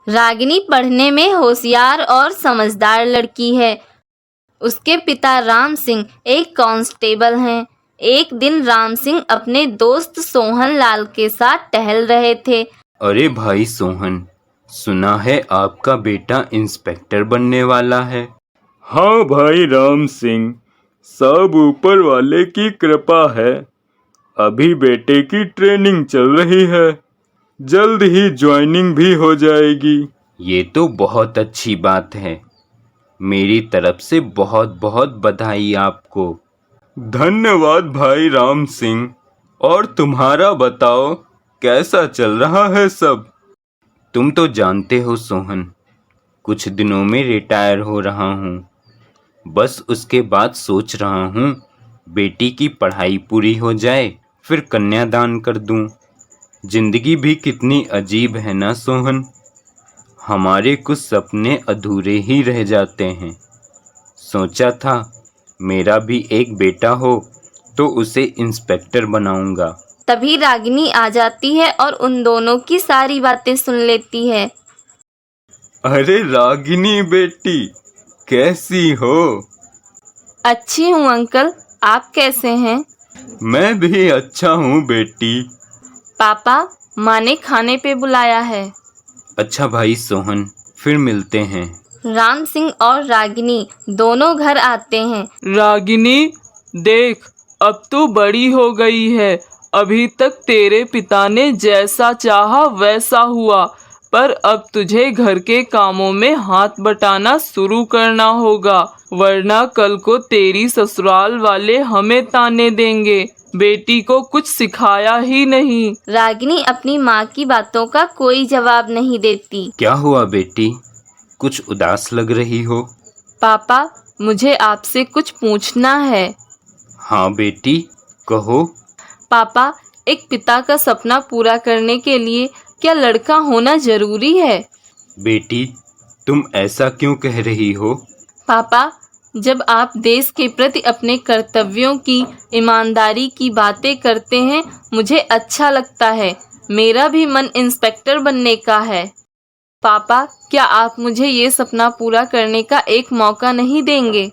रागिनी पढ़ने में होशियार और समझदार लड़की है। उसके पिता राम सिंह एक कांस्टेबल हैं। एक दिन राम सिंह अपने दोस्त सोहन लाल के साथ टहल रहे थे। अरे भाई सोहन, सुना है आपका बेटा इंस्पेक्टर बनने वाला है। हाँ भाई राम सिंह, सब ऊपर वाले की कृपा है। अभी बेटे की ट्रेनिंग चल रही है, जल्द ही ज्वाइनिंग भी हो जाएगी। ये तो बहुत अच्छी बात है। मेरी तरफ से बहुत बहुत बधाई आपको। धन्यवाद भाई राम सिंह। और तुम्हारा बताओ, कैसा चल रहा है सब? तुम तो जानते हो सोहन, कुछ दिनों में रिटायर हो रहा हूँ। बस उसके बाद सोच रहा हूँ बेटी की पढ़ाई पूरी हो जाए, फिर कन्यादान कर दूँ। जिंदगी भी कितनी अजीब है ना सोहन। हमारे कुछ सपने अधूरे ही रह जाते हैं। सोचा था मेरा भी एक बेटा हो तो उसे इंस्पेक्टर बनाऊंगा। तभी रागिनी आ जाती है और उन दोनों की सारी बातें सुन लेती है। अरे रागिनी बेटी, कैसी हो? अच्छी हूँ अंकल, आप कैसे हैं? मैं भी अच्छा हूँ बेटी। पापा, माँ ने खाने पे बुलाया है। अच्छा भाई सोहन, फिर मिलते हैं। राम सिंह और रागिनी दोनों घर आते हैं। रागिनी, देख, अब तू बड़ी हो गई है। अभी तक तेरे पिता ने जैसा चाहा वैसा हुआ, पर अब तुझे घर के कामों में हाथ बटाना शुरू करना होगा, वरना कल को तेरी ससुराल वाले हमें ताने देंगे। बेटी को कुछ सिखाया ही नहीं। रागिनी अपनी माँ की बातों का कोई जवाब नहीं देती। क्या हुआ बेटी, कुछ उदास लग रही हो? पापा, मुझे आपसे कुछ पूछना है। हाँ बेटी, कहो। पापा, एक पिता का सपना पूरा करने के लिए क्या लड़का होना जरूरी है? बेटी, तुम ऐसा क्यों कह रही हो? पापा, जब आप देश के प्रति अपने कर्तव्यों की, ईमानदारी की बातें करते हैं, मुझे अच्छा लगता है। मेरा भी मन इंस्पेक्टर बनने का है। पापा, क्या आप मुझे ये सपना पूरा करने का एक मौका नहीं देंगे?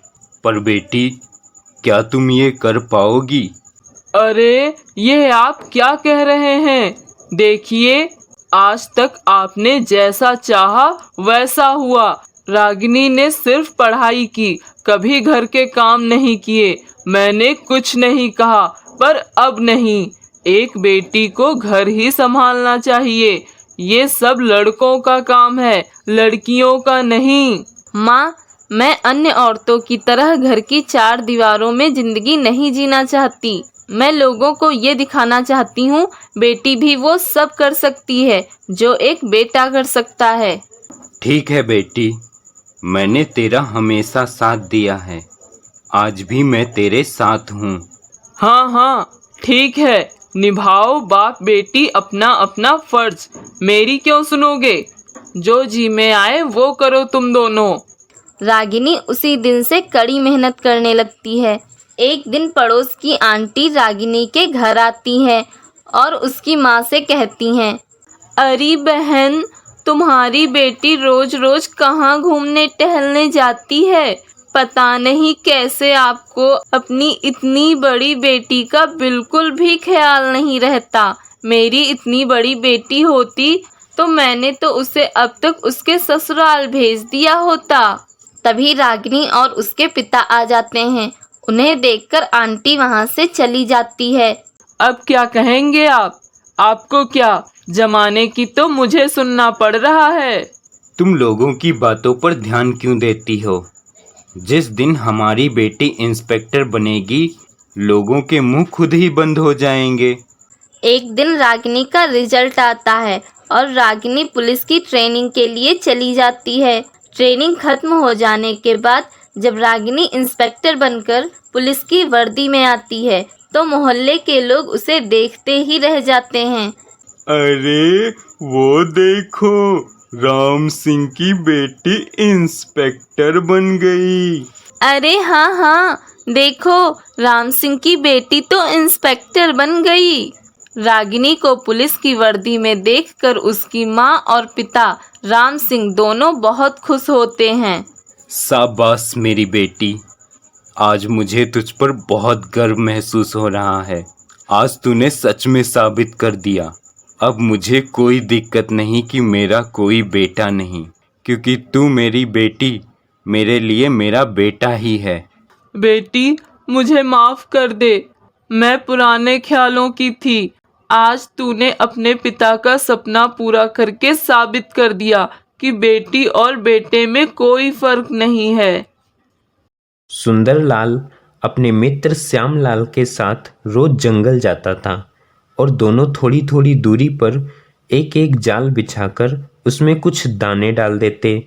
पर बेटी, क्या तुम ये कर पाओगी? अरे, ये आप क्या कह रहे हैं? देखिए, आज तक आपने जैसा चाहा वैसा हुआ। रागिनी ने सिर्फ पढ़ाई की, कभी घर के काम नहीं किए। मैंने कुछ नहीं कहा, पर अब नहीं। एक बेटी को घर ही संभालना चाहिए। ये सब लड़कों का काम है, लड़कियों का नहीं। माँ, मैं अन्य औरतों की तरह घर की चार दीवारों में जिंदगी नहीं जीना चाहती। मैं लोगों को ये दिखाना चाहती हूँ, बेटी भी वो सब कर सकती है जो एक बेटा कर सकता है। ठीक है बेटी, मैंने तेरा हमेशा साथ दिया है, आज भी मैं तेरे साथ हूँ। हाँ हाँ, ठीक है, निभाओ बाप बेटी अपना अपना फर्ज। मेरी क्यों सुनोगे? जो जी में आए वो करो तुम दोनों। रागिनी उसी दिन से कड़ी मेहनत करने लगती है। एक दिन पड़ोस की आंटी रागिनी के घर आती हैं और उसकी माँ से कहती हैं, अरे बहन, तुम्हारी बेटी रोज रोज कहाँ घूमने टहलने जाती है? पता नहीं कैसे आपको अपनी इतनी बड़ी बेटी का बिल्कुल भी ख्याल नहीं रहता। मेरी इतनी बड़ी बेटी होती तो मैंने तो उसे अब तक उसके ससुराल भेज दिया होता। तभी रागिनी और उसके पिता आ जाते हैं। उन्हें देखकर आंटी वहाँ से चली जाती है। अब क्या कहेंगे आप? आपको क्या, जमाने की तो मुझे सुनना पड़ रहा है। तुम लोगों की बातों पर ध्यान क्यों देती हो? जिस दिन हमारी बेटी इंस्पेक्टर बनेगी, लोगों के मुंह खुद ही बंद हो जाएंगे। एक दिन रागिनी का रिजल्ट आता है और रागिनी पुलिस की ट्रेनिंग के लिए चली जाती है। ट्रेनिंग खत्म हो जाने के बाद जब रागिनी इंस्पेक्टर बनकर पुलिस की वर्दी में आती है तो मोहल्ले के लोग उसे देखते ही रह जाते हैं। अरे वो देखो, राम सिंह की बेटी इंस्पेक्टर बन गई। अरे हाँ हाँ, देखो, राम सिंह की बेटी तो इंस्पेक्टर बन गई। रागिनी को पुलिस की वर्दी में देखकर उसकी माँ और पिता राम सिंह दोनों बहुत खुश होते हैं। शाबाश मेरी बेटी, आज मुझे तुझ पर बहुत गर्व महसूस हो रहा है। आज तूने सच में साबित कर दिया। अब मुझे कोई दिक्कत नहीं कि मेरा कोई बेटा नहीं, क्योंकि तू मेरी बेटी मेरे लिए मेरा बेटा ही है। बेटी, मुझे माफ कर दे, मैं पुराने ख्यालों की थी। आज तूने अपने पिता का सपना पूरा करके साबित कर दिया कि बेटी और बेटे में कोई फर्क नहीं है। सुंदरलाल अपने मित्र श्यामलाल के साथ रोज जंगल जाता था और दोनों थोड़ी थोड़ी दूरी पर एक एक जाल बिछाकर उसमें कुछ दाने डाल देते,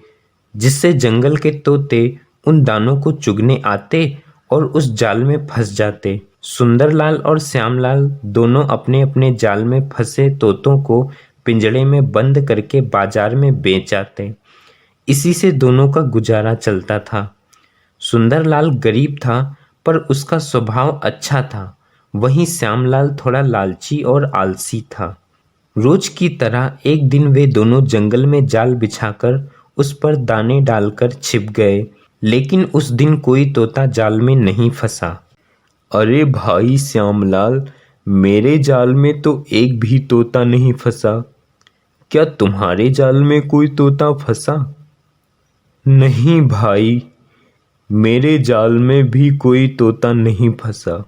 जिससे जंगल के तोते उन दानों को चुगने आते और उस जाल में फंस जाते। सुंदरलाल और श्यामलाल दोनों अपने अपने जाल में फंसे तोतों को पिंजड़े में बंद करके बाजार में बेच आते। इसी से दोनों का गुजारा चलता था। सुंदरलाल गरीब था पर उसका स्वभाव अच्छा था, वहीं श्यामलाल थोड़ा लालची और आलसी था। रोज की तरह एक दिन वे दोनों जंगल में जाल बिछाकर उस पर दाने डालकर छिप गए, लेकिन उस दिन कोई तोता जाल में नहीं फंसा। अरे भाई श्यामलाल, मेरे जाल में तो एक भी तोता नहीं फंसा। क्या तुम्हारे जाल में कोई तोता फंसा? नहीं भाई, मेरे जाल में भी कोई तोता नहीं फंसा।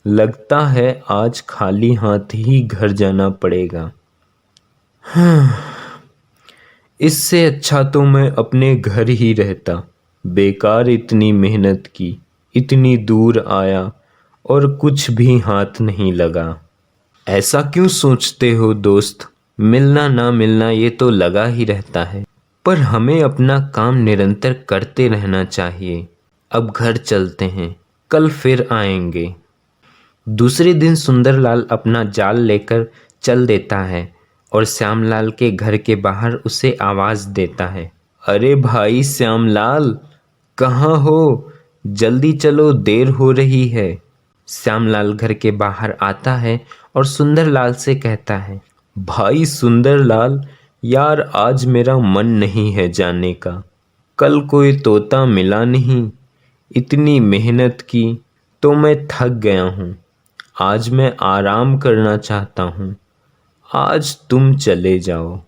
लगता है आज खाली हाथ ही घर जाना पड़ेगा। इससे अच्छा तो मैं अपने घर ही रहता। बेकार इतनी मेहनत की, इतनी दूर आया और कुछ भी हाथ नहीं लगा। ऐसा क्यों सोचते हो दोस्त? मिलना ना मिलना ये तो लगा ही रहता है, पर हमें अपना काम निरंतर करते रहना चाहिए। अब घर चलते हैं, कल फिर आएंगे। दूसरे दिन सुंदरलाल अपना जाल लेकर चल देता है और श्यामलाल के घर के बाहर उसे आवाज़ देता है। अरे भाई श्यामलाल, कहाँ हो? जल्दी चलो, देर हो रही है। श्यामलाल घर के बाहर आता है और सुंदरलाल से कहता है, भाई सुंदरलाल, यार आज मेरा मन नहीं है जाने का। कल कोई तोता मिला नहीं, इतनी मेहनत की तो मैं थक गया हूँ। आज मैं आराम करना चाहता हूँ। आज तुम चले जाओ।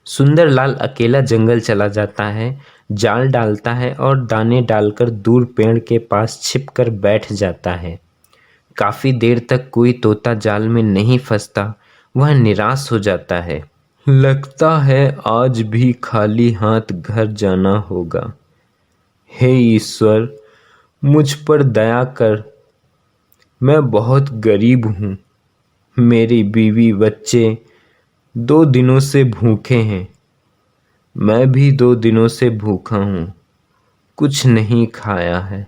सुंदरलाल अकेला जंगल चला जाता है, जाल डालता है और दाने डालकर दूर पेड़ के पास छिपकर बैठ जाता है। काफ़ी देर तक कोई तोता जाल में नहीं फंसता, वह निराश हो जाता है। लगता है आज भी खाली हाथ घर जाना होगा। हे ईश्वर, मुझ पर दया कर। मैं बहुत गरीब हूँ। मेरी बीवी बच्चे 2 दिनों से भूखे हैं। मैं भी 2 दिनों से भूखा हूँ, कुछ नहीं खाया है।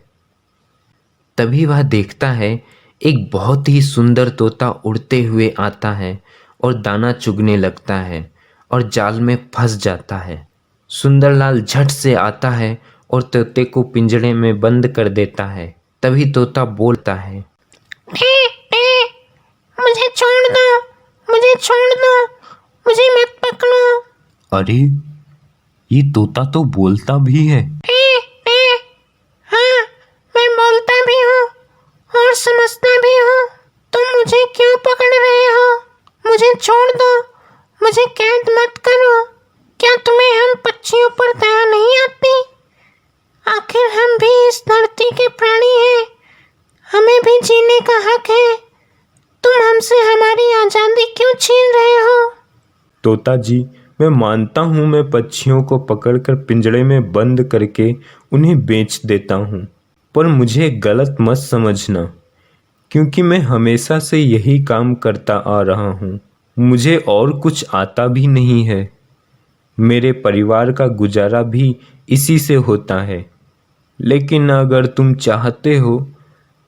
तभी वह देखता है एक बहुत ही सुंदर तोता उड़ते हुए आता है और दाना चुगने लगता है और जाल में फंस जाता है। सुंदरलाल झट से आता है और तोते को पिंजड़े में बंद कर देता है। तभी तोता बोलता है, मुझे छोड़ दो, मुझे छोड़ दो, मुझे मत पकड़ो। अरे, ये तोता तो बोलता भी है। हाँ, मैं बोलता भी हूँ और समझता भी हूँ। तुम मुझे क्यों पकड़ रहे हो? मुझे छोड़ दो, मुझे कैद मत करो। क्या तुम्हें हम पक्षियों पर दया नहीं आती? आखिर हम भी इस धरती के प्राणी हैं, हमें भी जीने का हक है। तुम हमसे हमारी आज़ादी क्यों छीन रहे हो? तोता जी, मैं मानता हूँ मैं पक्षियों को पकड़कर पिंजड़े में बंद करके उन्हें बेच देता हूँ, पर मुझे गलत मत समझना, क्योंकि मैं हमेशा से यही काम करता आ रहा हूँ। मुझे और कुछ आता भी नहीं है। मेरे परिवार का गुजारा भी इसी से होता है। लेकिन अगर तुम चाहते हो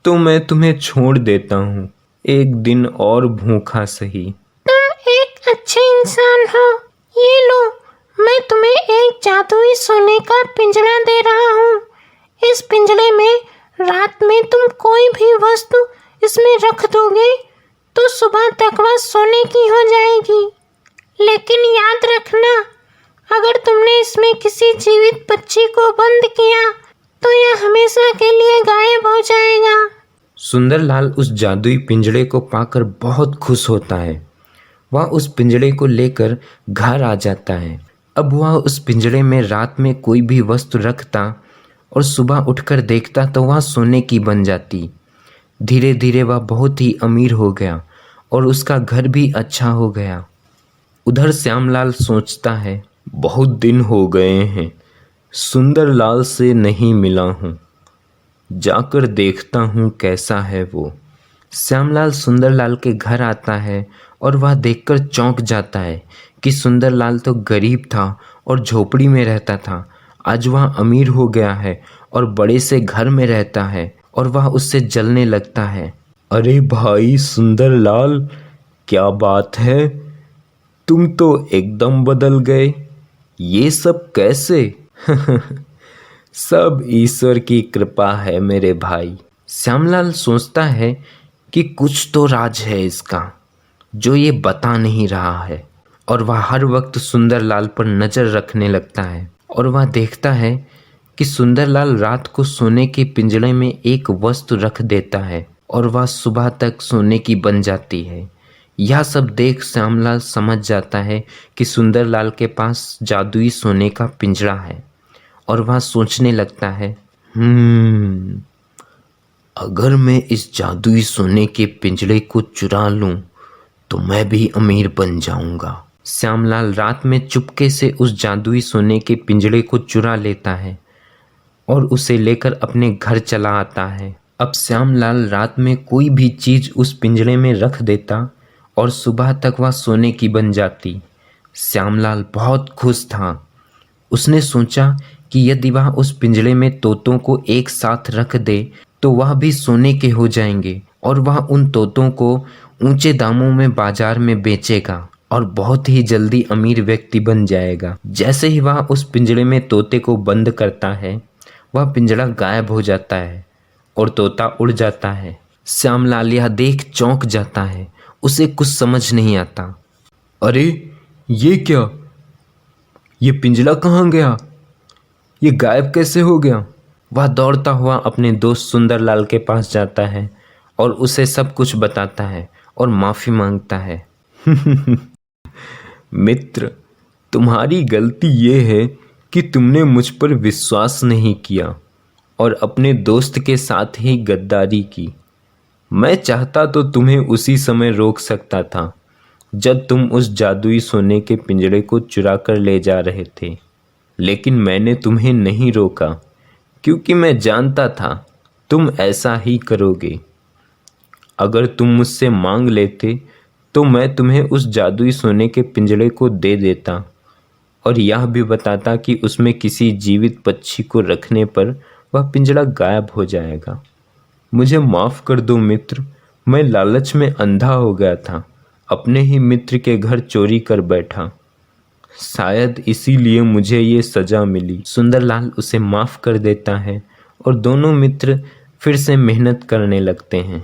तो मैं तुम्हें छोड़ देता हूँ, एक दिन और भूखा सही। तुम एक अच्छे इंसान हो। ये लो, मैं तुम्हें एक जादुई सोने का पिंजरा दे रहा हूँ। इस पिंजरे में रात में तुम कोई भी वस्तु इसमें रख दोगे तो सुबह तक वह सोने की हो जाएगी। लेकिन याद रखना, अगर तुमने इसमें किसी जीवित पक्षी को बंद किया तो यह हमेशा के लिए गायब हो जाएगा। सुंदरलाल उस जादुई पिंजड़े को पाकर बहुत खुश होता है। वह उस पिंजड़े को लेकर घर आ जाता है। अब वह उस पिंजड़े में रात में कोई भी वस्तु रखता और सुबह उठकर देखता तो वह सोने की बन जाती। धीरे धीरे वह बहुत ही अमीर हो गया और उसका घर भी अच्छा हो गया। उधर श्यामलाल सोचता है, बहुत दिन हो गए हैं सुंदरलाल से नहीं मिला हूँ, जाकर देखता हूँ कैसा है वो। श्यामलाल सुंदरलाल के घर आता है और वह देखकर चौंक जाता है कि सुंदरलाल तो गरीब था और झोपड़ी में रहता था, आज वह अमीर हो गया है और बड़े से घर में रहता है और वह उससे जलने लगता है। अरे भाई सुंदरलाल, क्या बात है, तुम तो एकदम बदल गए, ये सब कैसे? सब ईश्वर की कृपा है मेरे भाई। श्यामलाल सोचता है कि कुछ तो राज है इसका जो ये बता नहीं रहा है, और वह हर वक्त सुंदरलाल पर नज़र रखने लगता है और वह देखता है कि सुंदरलाल रात को सोने के पिंजड़े में एक वस्तु रख देता है और वह सुबह तक सोने की बन जाती है। यह सब देख श्यामलाल समझ जाता है कि सुंदरलाल के पास जादुई सोने का पिंजड़ा है और वह सोचने लगता है, अगर मैं इस जादुई सोने के पिंजड़े को चुरा लूं तो मैं भी अमीर बन जाऊंगा। श्यामलाल रात में चुपके से उस जादुई सोने के पिंजड़े को चुरा लेता है और उसे लेकर अपने घर चला आता है। अब श्यामलाल रात में कोई भी चीज़ उस पिंजड़े में रख देता और सुबह तक वह सोने की बन जाती। श्यामलाल बहुत खुश था। उसने सोचा कि यदि वह उस पिंजड़े में तोतों को एक साथ रख दे तो वह भी सोने के हो जाएंगे और वह उन तोतों को ऊंचे दामों में बाजार में बेचेगा और बहुत ही जल्दी अमीर व्यक्ति बन जाएगा। जैसे ही वह उस पिंजड़े में तोते को बंद करता है, वह पिंजड़ा गायब हो जाता है और तोता उड़ जाता है। श्यामलाल यह देख चौंक जाता है, उसे कुछ समझ नहीं आता। अरे ये क्या, ये पिंजड़ा कहाँ गया, ये गायब कैसे हो गया? वह दौड़ता हुआ अपने दोस्त सुंदरलाल के पास जाता है और उसे सब कुछ बताता है और माफ़ी मांगता है। मित्र, तुम्हारी गलती ये है कि तुमने मुझ पर विश्वास नहीं किया और अपने दोस्त के साथ ही गद्दारी की। मैं चाहता तो तुम्हें उसी समय रोक सकता था जब तुम उस जादुई सोने के पिंजड़े को चुरा कर ले जा रहे थे, लेकिन मैंने तुम्हें नहीं रोका क्योंकि मैं जानता था तुम ऐसा ही करोगे। अगर तुम मुझसे मांग लेते तो मैं तुम्हें उस जादुई सोने के पिंजड़े को दे देता और यह भी बताता कि उसमें किसी जीवित पक्षी को रखने पर वह पिंजड़ा गायब हो जाएगा। मुझे माफ़ कर दो मित्र, मैं लालच में अंधा हो गया था, अपने ही मित्र के घर चोरी कर बैठा, शायद इसीलिए मुझे ये सज़ा मिली। सुंदरलाल उसे माफ़ कर देता है और दोनों मित्र फिर से मेहनत करने लगते हैं।